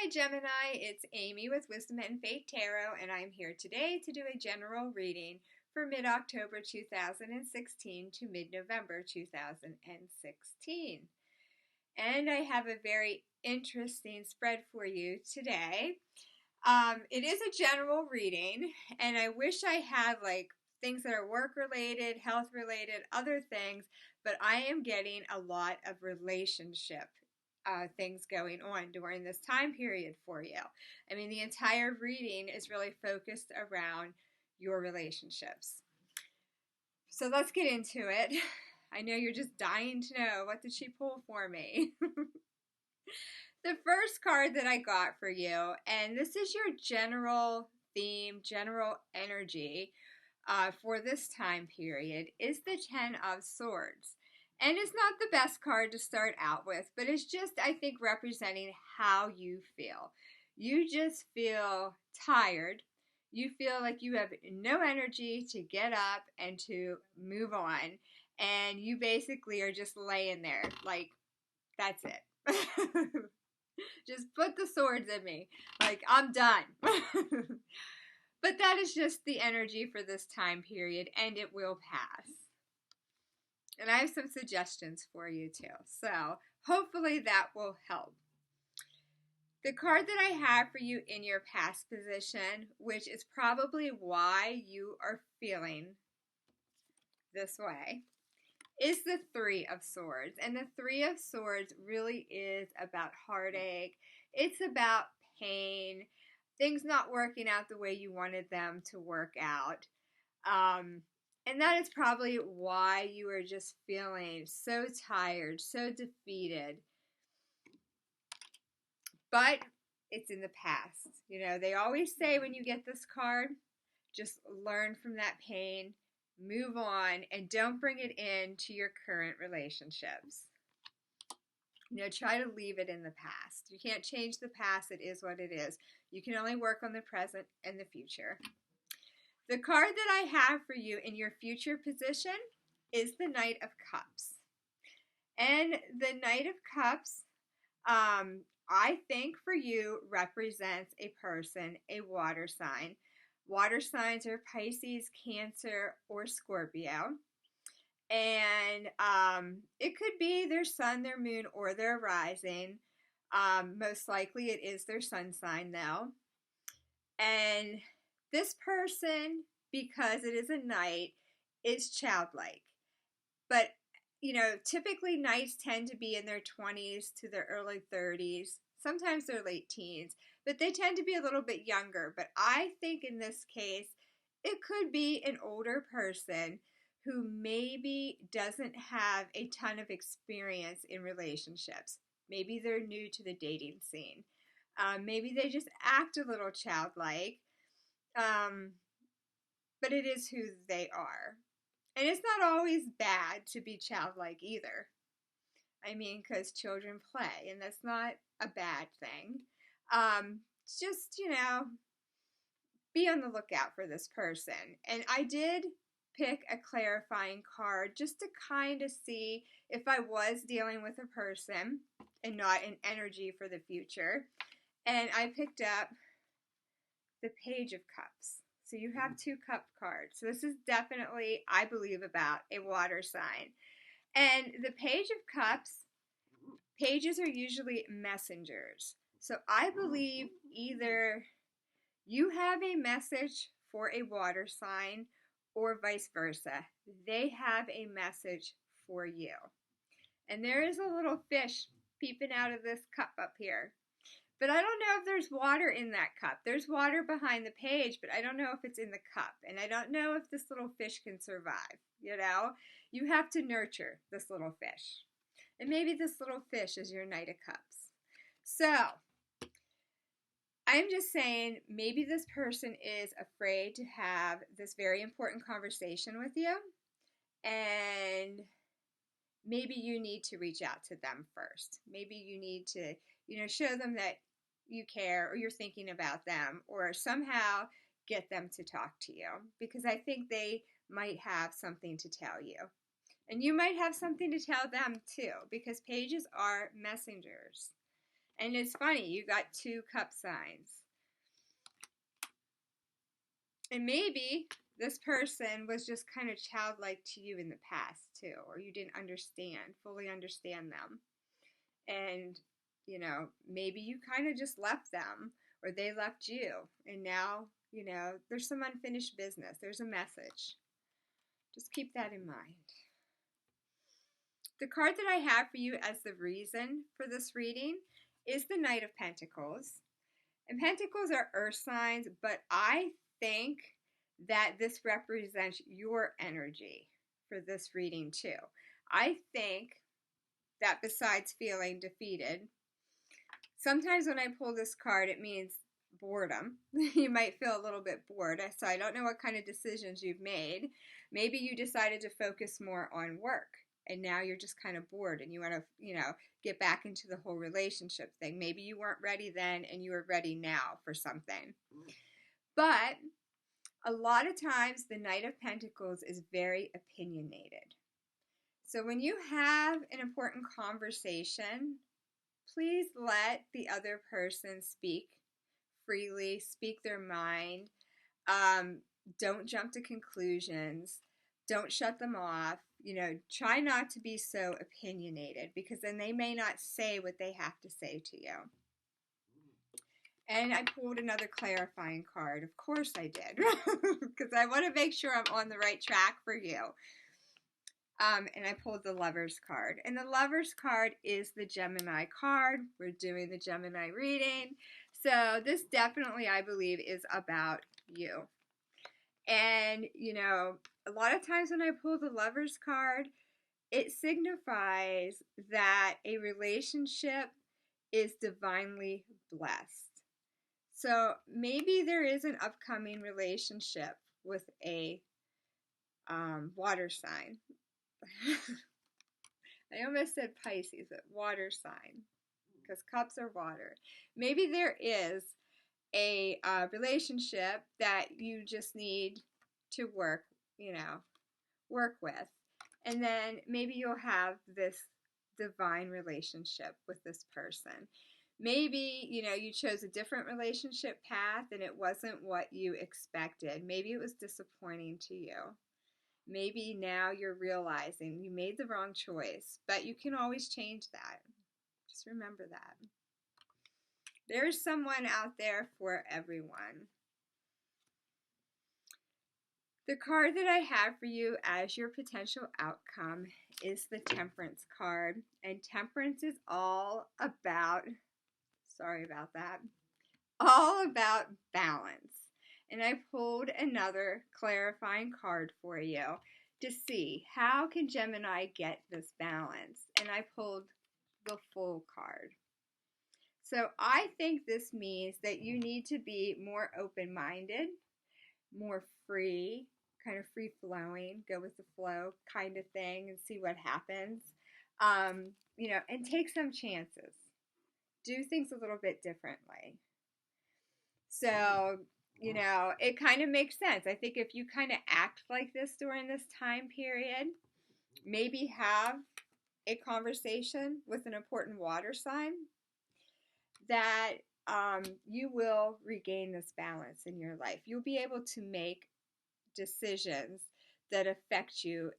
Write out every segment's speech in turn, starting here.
Hi Gemini, it's Amy with Wisdom and Faith Tarot, and I'm here today to do a general reading for mid-October 2016 to mid-November 2016. And I have a very interesting spread for you today. It is a general reading, and I wish I had like things that are work-related, health-related, other things, but I am getting a lot of relationship things going on during this time period for you. I mean, the entire reading is really focused around your relationships. So let's get into it. I know you're just dying to know, what did she pull for me? The first card that I got for you, and this is your general theme, general energy for this time period, is the Ten of Swords. And it's not the best card to start out with, but it's just, I think, representing how you feel. You just feel tired. You feel like you have no energy to get up and to move on. And you basically are just laying there like, that's it. Just put the swords in me. Like, I'm done. But that is just the energy for this time period, and it will pass. And I have some suggestions for you too. So hopefully that will help. The card that I have for you in your past position, which is probably why you are feeling this way, is the Three of Swords. And the Three of Swords really is about heartache. It's about pain, things not working out the way you wanted them to work out. And that is probably why you are just feeling so tired, so defeated. But it's in the past. You know, they always say when you get this card, just learn from that pain, move on, and don't bring it into your current relationships. You know, try to leave it in the past. You can't change the past. It is what it is. You can only work on the present and the future. The card that I have for you in your future position is the Knight of Cups. And the Knight of Cups, I think for you, represents a person, a water sign. Water signs are Pisces, Cancer, or Scorpio. And it could be their sun, their moon, or their rising. Most likely it is their sun sign, though. And this person, because it is a knight, is childlike. But, you know, typically knights tend to be in their 20s to their early 30s, sometimes their late teens, but they tend to be a little bit younger. But I think in this case, it could be an older person who maybe doesn't have a ton of experience in relationships. Maybe they're new to the dating scene. Maybe they just act a little childlike. But it is who they are. And it's not always bad to be childlike either. I mean, because children play, and that's not a bad thing. Just, you know, be on the lookout for this person. And I did pick a clarifying card just to kind of see if I was dealing with a person and not an energy for the future. And I picked up the Page of Cups. So you have two cup cards. So this is definitely, I believe, about a water sign. And the Page of Cups, pages are usually messengers. So I believe either you have a message for a water sign or vice versa. They have a message for you. And there is a little fish peeping out of this cup up here. But I don't know if there's water in that cup. There's water behind the page, but I don't know if it's in the cup. And I don't know if this little fish can survive, you know? You have to nurture this little fish. And maybe this little fish is your Knight of Cups. So, I'm just saying, maybe this person is afraid to have this very important conversation with you. And maybe you need to reach out to them first. Maybe you need to, you know, show them that you care or you're thinking about them or somehow get them to talk to you because I think they might have something to tell you. And you might have something to tell them too because pages are messengers. And it's funny, you got 2 cup signs. And maybe this person was just kind of childlike to you in the past too, or you didn't fully understand them. And, you know, maybe you kind of just left them or they left you. And now, you know, there's some unfinished business. There's a message. Just keep that in mind. The card that I have for you as the reason for this reading is the Knight of Pentacles. And Pentacles are earth signs, but I think that this represents your energy for this reading too. I think that besides feeling defeated, sometimes when I pull this card, it means boredom. You might feel a little bit bored. So I don't know what kind of decisions you've made. Maybe you decided to focus more on work and now you're just kind of bored and you want to, you know, get back into the whole relationship thing. Maybe you weren't ready then and you are ready now for something. But a lot of times the Knight of Pentacles is very opinionated. So when you have an important conversation, please let the other person speak freely, speak their mind. Don't jump to conclusions. Don't shut them off. You know, try not to be so opinionated because then they may not say what they have to say to you. And I pulled another clarifying card. Of course I did, because I want to make sure I'm on the right track for you. And I pulled the Lover's card. And the Lover's card is the Gemini card. We're doing the Gemini reading. So this definitely, I believe, is about you. And, you know, a lot of times when I pull the Lover's card, it signifies that a relationship is divinely blessed. So maybe there is an upcoming relationship with a water sign. I almost said Pisces, but water sign, because cups are water. Maybe there is a relationship that you just need to work with. And then maybe you'll have this divine relationship with this person. Maybe, you know, you chose a different relationship path and it wasn't what you expected. Maybe it was disappointing to you. Maybe now you're realizing you made the wrong choice, but you can always change that. Just remember that. There's someone out there for everyone. The card that I have for you as your potential outcome is the Temperance card. And Temperance is all about, all about balance. And I pulled another clarifying card for you to see how can Gemini get this balance. And I pulled the Fool card. So I think this means that you need to be more open-minded, more free, kind of free-flowing, go with the flow kind of thing and see what happens. You know, and take some chances. Do things a little bit differently. So, you know, it kind of makes sense. I think if you kind of act like this during this time period, maybe have a conversation with an important water sign, that you will regain this balance in your life. You'll be able to make decisions that affect you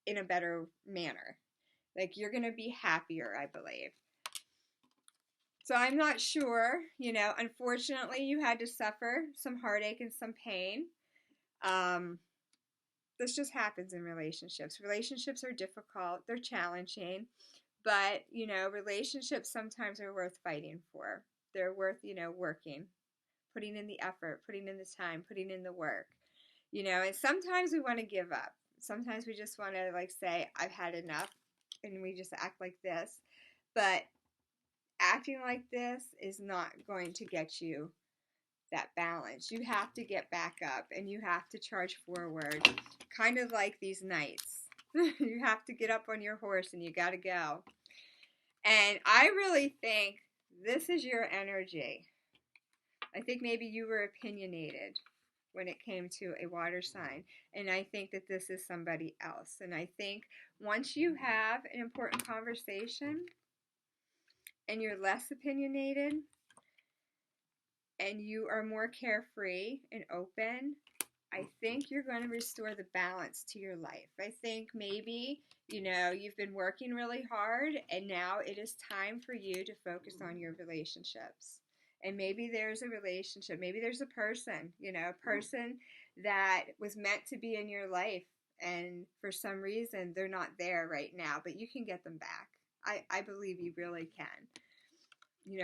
in a better manner. Like, you're going to be happier, I believe. So I'm not sure, you know, unfortunately you had to suffer some heartache and some pain. This just happens in relationships. Relationships are difficult, they're challenging, but, you know, relationships sometimes are worth fighting for. They're worth, you know, working, putting in the effort, putting in the time, putting in the work, you know, and sometimes we want to give up. Sometimes we just want to, like, say, I've had enough, and we just act like this. But acting like this is not going to get you that balance. You have to get back up and you have to charge forward, kind of like these knights. You have to get up on your horse and you got to go. And I really think this is your energy. I think maybe you were opinionated when it came to a water sign. And I think that this is somebody else. And I think once you have an important conversation, and you're less opinionated and you are more carefree and open, I think you're going to restore the balance to your life. I think maybe, you've been working really hard and now it is time for you to focus on your relationships. And maybe there's a relationship, maybe there's a person, a person that was meant to be in your life and for some reason they're not there right now, but you can get them back. I believe you really can.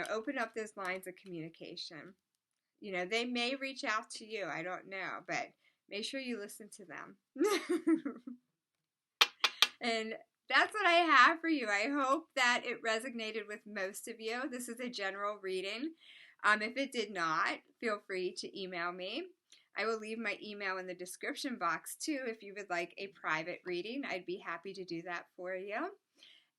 Open up those lines of communication. They may reach out to you, I don't know, but make sure you listen to them. And that's what I have for you. I hope that it resonated with most of you. This is a general reading. If it did not, feel free to email me. I will leave my email in the description box too if you would like a private reading. I'd be happy to do that for you.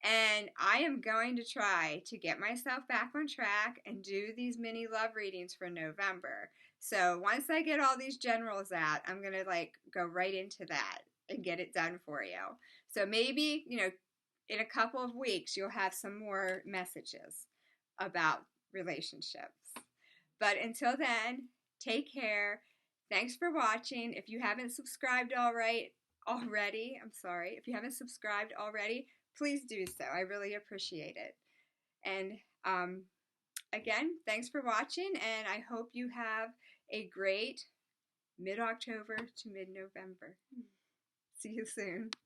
And I am going to try to get myself back on track and do these mini love readings for November. So once I get all these generals out, I'm going to go right into that and get it done for you. So maybe, in a couple of weeks, you'll have some more messages about relationships. But until then, take care. Thanks for watching. If you haven't subscribed already, if you haven't subscribed already, please do so. I really appreciate it. And again, thanks for watching, and I hope you have a great mid-October to mid-November. See you soon.